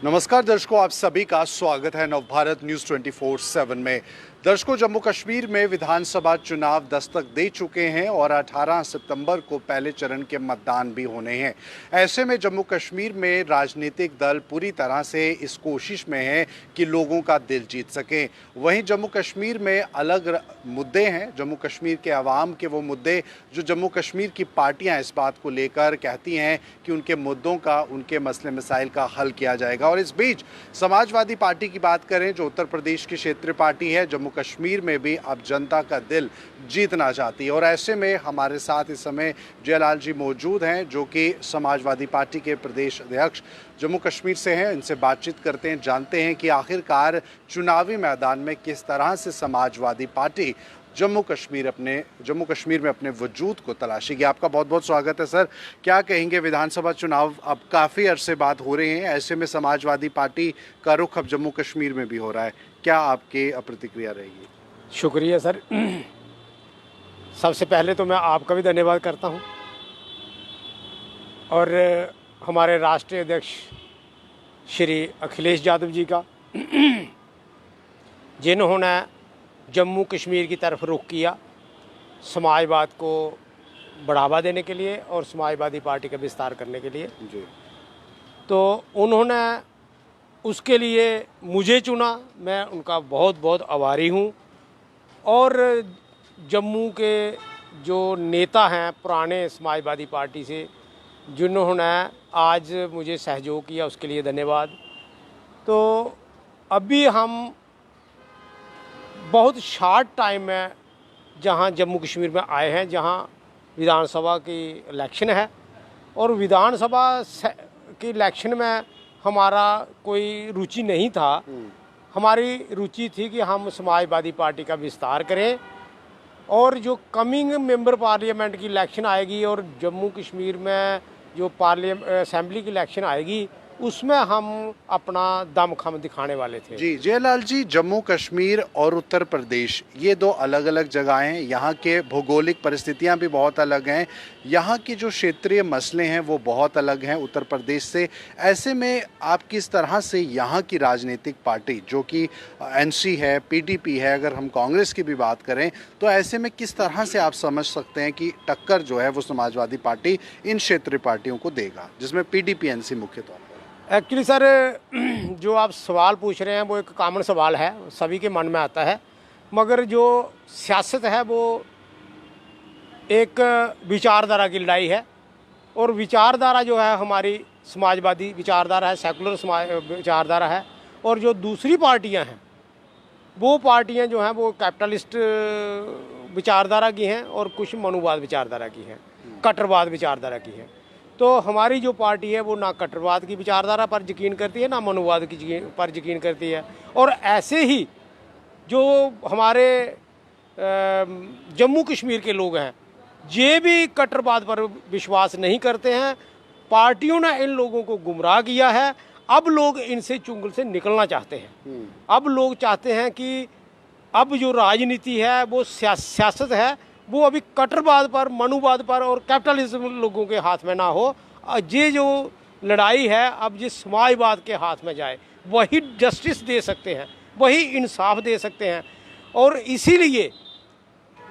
नमस्कार दर्शकों, आप सभी का स्वागत है नवभारत न्यूज 24/7 में। दर्शकों, जम्मू कश्मीर में विधानसभा चुनाव दस्तक दे चुके हैं और 18 सितंबर को पहले चरण के मतदान भी होने हैं। ऐसे में जम्मू कश्मीर में राजनीतिक दल पूरी तरह से इस कोशिश में हैं कि लोगों का दिल जीत सकें। वहीं जम्मू कश्मीर में अलग मुद्दे हैं, जम्मू कश्मीर के अवाम के वो मुद्दे जो जम्मू कश्मीर की पार्टियां इस बात को लेकर कहती हैं कि उनके मुद्दों का, उनके मसले मसाइल का हल किया जाएगा। और इस बीच समाजवादी पार्टी की बात करें, जो उत्तर प्रदेश की क्षेत्रीय पार्टी है, जम्मू कश्मीर में भी अब जनता का दिल जीतना चाहती है। और ऐसे में हमारे साथ इस समय जयलाल जी मौजूद हैं, जो कि समाजवादी पार्टी के प्रदेश अध्यक्ष जम्मू कश्मीर से हैं। इनसे बातचीत करते हैं, जानते हैं कि आखिरकार चुनावी मैदान में किस तरह से समाजवादी पार्टी जम्मू कश्मीर में अपने वजूद को तलाशेगी। आपका बहुत बहुत स्वागत है सर। क्या कहेंगे, विधानसभा चुनाव अब काफ़ी अरसे बाद हो रहे हैं, ऐसे में समाजवादी पार्टी का रुख अब जम्मू कश्मीर में भी हो रहा है, क्या आपकी प्रतिक्रिया रहेगी? शुक्रिया सर। सबसे पहले तो मैं आपका भी धन्यवाद करता हूं और हमारे राष्ट्रीय अध्यक्ष श्री अखिलेश यादव जी का, जिन्होंने जम्मू कश्मीर की तरफ रुख किया समाजवाद को बढ़ावा देने के लिए और समाजवादी पार्टी का विस्तार करने के लिए जी। तो उन्होंने उसके लिए मुझे चुना, मैं उनका बहुत बहुत आभारी हूँ। और जम्मू के जो नेता हैं पुराने समाजवादी पार्टी से, जिन्होंने आज मुझे सहयोग किया, उसके लिए धन्यवाद। तो अभी हम बहुत शॉर्ट टाइम में जहां जम्मू कश्मीर में आए हैं, जहां विधानसभा की इलेक्शन है, और विधानसभा की इलेक्शन में हमारा कोई रुचि नहीं था। हमारी रुचि थी कि हम समाजवादी पार्टी का विस्तार करें, और जो कमिंग मेंबर पार्लियामेंट की इलेक्शन आएगी और जम्मू कश्मीर में जो असेंबली की इलेक्शन आएगी, उसमें हम अपना दमखम दिखाने वाले थे। जी जयलाल जी, जम्मू कश्मीर और उत्तर प्रदेश ये दो अलग अलग जगहें हैं, यहाँ के भौगोलिक परिस्थितियाँ भी बहुत अलग हैं, यहाँ के जो क्षेत्रीय मसले हैं वो बहुत अलग हैं उत्तर प्रदेश से। ऐसे में आप किस तरह से यहाँ की राजनीतिक पार्टी जो कि एनसी है, पीडीपी है, अगर हम कांग्रेस की भी बात करें, तो ऐसे में किस तरह से आप समझ सकते हैं कि टक्कर जो है वो समाजवादी पार्टी इन क्षेत्रीय पार्टियों को देगा, जिसमें पीडीपी एनसी मुख्य तौर पर? एक्चुअली सर, जो आप सवाल पूछ रहे हैं वो एक कॉमन सवाल है, सभी के मन में आता है, मगर जो सियासत है वो एक विचारधारा की लड़ाई है। और विचारधारा जो है हमारी समाजवादी विचारधारा है, सेकुलर विचारधारा है। और जो दूसरी पार्टियां हैं वो पार्टियां जो हैं वो कैपिटलिस्ट विचारधारा की हैं और कुछ मनुवाद विचारधारा की हैं, कट्टरवाद विचारधारा की हैं। तो हमारी जो पार्टी है वो ना कट्टरवाद की विचारधारा पर यकीन करती है, ना मनुवाद की पर यकीन करती है। और ऐसे ही जो हमारे जम्मू कश्मीर के लोग हैं, ये भी कट्टरवाद पर विश्वास नहीं करते हैं। पार्टियों ने इन लोगों को गुमराह किया है। अब लोग इनसे चुंगल से निकलना चाहते हैं। अब लोग चाहते हैं कि अब जो राजनीति है वो सियासत है, वो अभी कट्टरवाद पर, मनुवाद पर और कैपिटलिज्म लोगों के हाथ में ना हो। ये जो लड़ाई है अब ये समाजवाद के हाथ में जाए, वही जस्टिस दे सकते हैं, वही इंसाफ दे सकते हैं। और इसीलिए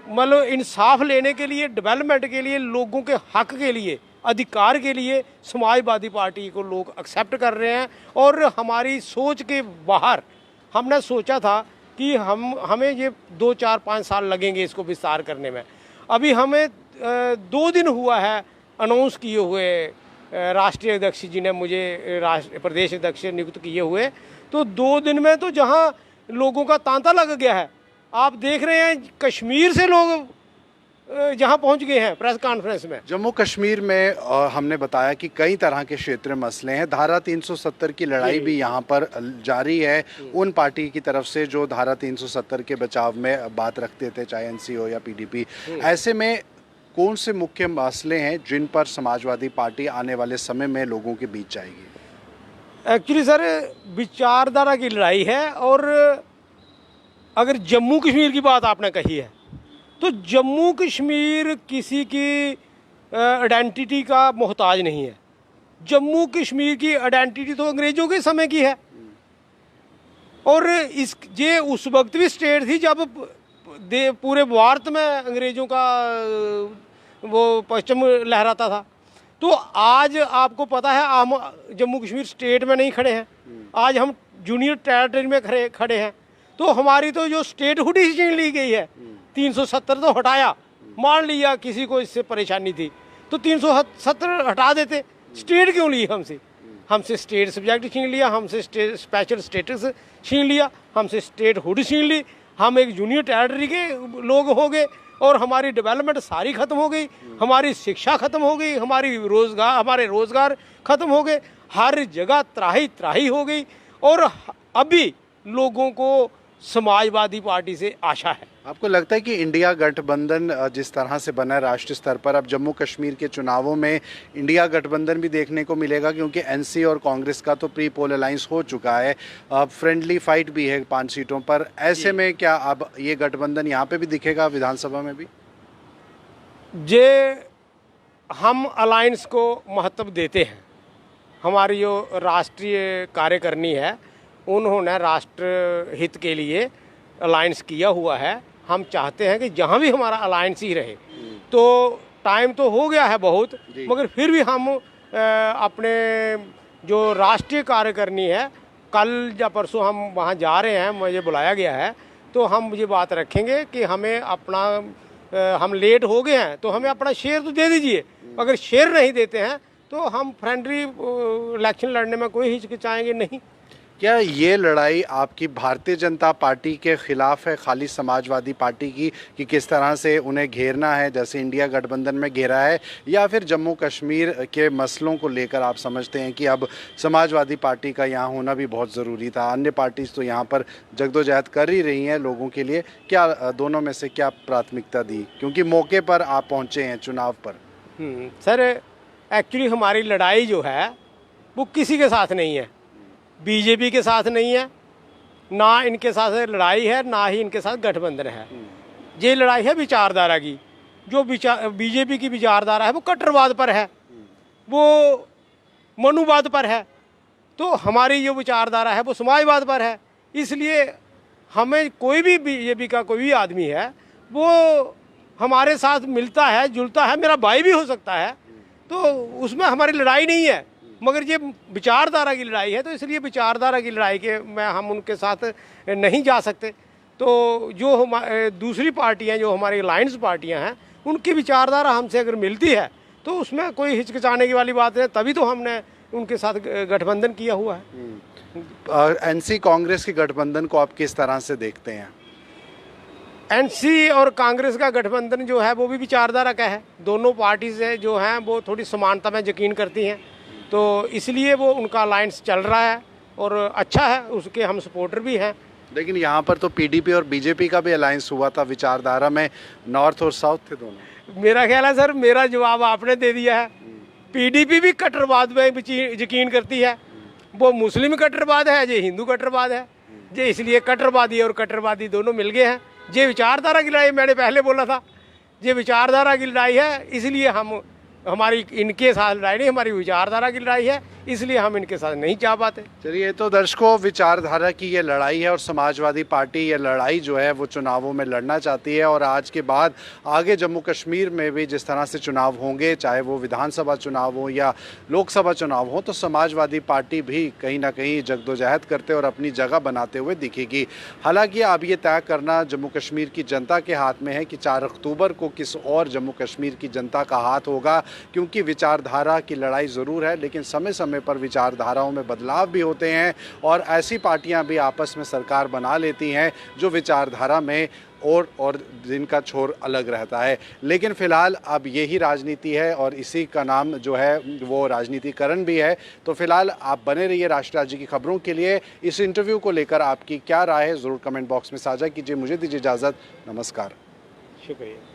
मतलब इंसाफ लेने के लिए, डेवलपमेंट के लिए, लोगों के हक के लिए, अधिकार के लिए समाजवादी पार्टी को लोग एक्सेप्ट कर रहे हैं। और हमारी सोच के बाहर हमने सोचा था कि हमें ये 2, 4, 5 साल लगेंगे इसको विस्तार करने में। अभी हमें 2 दिन हुआ है अनाउंस किए हुए, राष्ट्रीय अध्यक्ष जी ने मुझे प्रदेश अध्यक्ष नियुक्त किए हुए। तो 2 दिन में तो जहां लोगों का तांता लग गया है, आप देख रहे हैं कश्मीर से लोग जहां पहुंच गए हैं प्रेस कॉन्फ्रेंस में। जम्मू कश्मीर में हमने बताया कि कई तरह के क्षेत्रीय मसले हैं। धारा 370 की लड़ाई भी यहाँ पर जारी है उन पार्टी की तरफ से जो धारा 370 के बचाव में बात रखते थे, चाहे एनसी हो या पीडीपी। ऐसे में कौन से मुख्य मसले हैं जिन पर समाजवादी पार्टी आने वाले समय में लोगों के बीच जाएगी? एक्चुअली सर, विचारधारा की लड़ाई है। और अगर जम्मू कश्मीर की बात आपने कही है, तो जम्मू कश्मीर किसी की आइडेंटिटी का मोहताज नहीं है। जम्मू कश्मीर की आइडेंटिटी तो अंग्रेजों के समय की है, और इस ये उस वक्त भी स्टेट थी जब पूरे भारत में अंग्रेजों का वो पश्चिम लहराता था। तो आज आपको पता है हम जम्मू कश्मीर स्टेट में नहीं खड़े हैं, आज हम जूनियर टेरिटरी में खड़े हैं। तो हमारी तो जो स्टेट हुड ही छीन ली गई है। 370 तो हटाया, मान लिया किसी को इससे परेशानी थी तो 370 हटा देते, स्टेट क्यों ली हमसे? हमसे स्टेट सब्जेक्ट छीन लिया, हमसे स्पेशल स्टेटस छीन लिया, हमसे स्टेट हुड छीन ली, हम एक जूनियर टेरिटरी के लोग हो गए और हमारी डेवलपमेंट सारी ख़त्म हो गई, हमारी शिक्षा ख़त्म हो गई, हमारे रोज़गार ख़त्म हो गए, हर जगह त्राही त्राही हो गई। और अभी लोगों को समाजवादी पार्टी से आशा है। आपको लगता है कि इंडिया गठबंधन जिस तरह से बना है राष्ट्रीय स्तर पर, अब जम्मू कश्मीर के चुनावों में इंडिया गठबंधन भी देखने को मिलेगा, क्योंकि एनसी और कांग्रेस का तो प्री पोल अलायंस हो चुका है, अब फ्रेंडली फाइट भी है 5 सीटों पर। ऐसे में क्या अब ये गठबंधन यहाँ पे भी दिखेगा, विधानसभा में भी? हम अलायंस को महत्व देते हैं। हमारी जो राष्ट्रीय कार्यकारिणी है उन्होंने राष्ट्र हित के लिए अलायंस किया हुआ है। हम चाहते हैं कि जहाँ भी हमारा अलायंस ही रहे। तो टाइम तो हो गया है बहुत, मगर फिर भी हम अपने जो राष्ट्रीय कार्यकारिणी है, कल या परसों हम वहाँ जा रहे हैं, मुझे बुलाया गया है, तो हम ये बात रखेंगे कि हमें अपना हम लेट हो गए हैं तो हमें अपना शेयर तो दे दीजिए। अगर शेयर नहीं देते हैं तो हम फ्रेंडली इलेक्शन लड़ने में कोई हिचकिचाएंगे नहीं। क्या ये लड़ाई आपकी भारतीय जनता पार्टी के खिलाफ है, खाली समाजवादी पार्टी की, कि किस तरह से उन्हें घेरना है जैसे इंडिया गठबंधन में घेरा है, या फिर जम्मू कश्मीर के मसलों को लेकर आप समझते हैं कि अब समाजवादी पार्टी का यहाँ होना भी बहुत ज़रूरी था? अन्य पार्टीज तो यहाँ पर जद्दोजहद कर ही रही हैं लोगों के लिए, क्या दोनों में से क्या प्राथमिकता दी, क्योंकि मौके पर आप पहुँचे हैं चुनाव पर? सर, एक्चुअली हमारी लड़ाई जो है वो किसी के साथ नहीं है, बीजेपी के साथ नहीं है, ना इनके साथ लड़ाई है, ना ही इनके साथ गठबंधन है। ये लड़ाई है विचारधारा की। जो बीजेपी की विचारधारा है वो कट्टरवाद पर है, वो मनुवाद पर है। तो हमारी जो विचारधारा है वो समाजवाद पर है। इसलिए हमें कोई भी बीजेपी का कोई भी आदमी है वो हमारे साथ मिलता है जुलता है, मेरा भाई भी हो सकता है, तो उसमें हमारी लड़ाई नहीं है। मगर ये विचारधारा की लड़ाई है, तो इसलिए विचारधारा की लड़ाई के में हम उनके साथ नहीं जा सकते। तो जो दूसरी पार्टियां, जो हमारी अलायंस पार्टियां हैं, उनकी विचारधारा हमसे अगर मिलती है तो उसमें कोई हिचकिचाने की वाली बात है, तभी तो हमने उनके साथ गठबंधन किया हुआ है। एनसी कांग्रेस के गठबंधन को आप किस तरह से देखते हैं? एनसी और कांग्रेस का गठबंधन जो है वो भी विचारधारा का है। दोनों पार्टी से जो हैं वो थोड़ी समानता में यकीन करती हैं, तो इसलिए वो उनका अलायंस चल रहा है और अच्छा है, उसके हम सपोर्टर भी हैं। लेकिन यहाँ पर तो पीडीपी और बीजेपी का भी अलायंस हुआ था, विचारधारा में नॉर्थ और साउथ थे दोनों। मेरा ख्याल है सर, मेरा जवाब आपने दे दिया है। पीडीपी भी कट्टरवाद में यकीन करती है, वो मुस्लिम कट्टरवाद है, ये हिंदू कट्टरवाद है, ये इसलिए कट्टरवादी और कट्टरवादी दोनों मिल गए हैं। ये विचारधारा की लड़ाई, मैंने पहले बोला था, ये विचारधारा की लड़ाई है, इसलिए हमारी इनके साथ लड़ाई नहीं, हमारी विचारधारा की लड़ाई है, इसलिए हम इनके साथ नहीं जा पाते। चलिए, तो दर्शकों, विचारधारा की ये लड़ाई है और समाजवादी पार्टी ये लड़ाई जो है वो चुनावों में लड़ना चाहती है। और आज के बाद आगे जम्मू कश्मीर में भी जिस तरह से चुनाव होंगे, चाहे वो विधानसभा चुनाव हो या लोकसभा चुनाव हो, तो समाजवादी पार्टी भी कहीं ना कहीं जद्दोजहद करते और अपनी जगह बनाते हुए दिखेगी। हालांकि अब ये तय करना जम्मू कश्मीर की जनता के हाथ में है कि 4 अक्टूबर को किस और जम्मू कश्मीर की जनता का हाथ होगा, क्योंकि विचारधारा की लड़ाई ज़रूर है, लेकिन समय समय पर विचारधाराओं में बदलाव भी होते हैं और ऐसी पार्टियां भी आपस में सरकार बना लेती हैं जो विचारधारा में और जिनका छोर अलग रहता है। लेकिन फिलहाल अब यही राजनीति है और इसी का नाम जो है वो राजनीतिकरण भी है। तो फिलहाल आप बने रहिए राष्ट्र राज्य की खबरों के लिए। इस इंटरव्यू को लेकर आपकी क्या राय है ज़रूर कमेंट बॉक्स में साझा कीजिए। मुझे दीजिए इजाज़त, नमस्कार। शुक्रिया।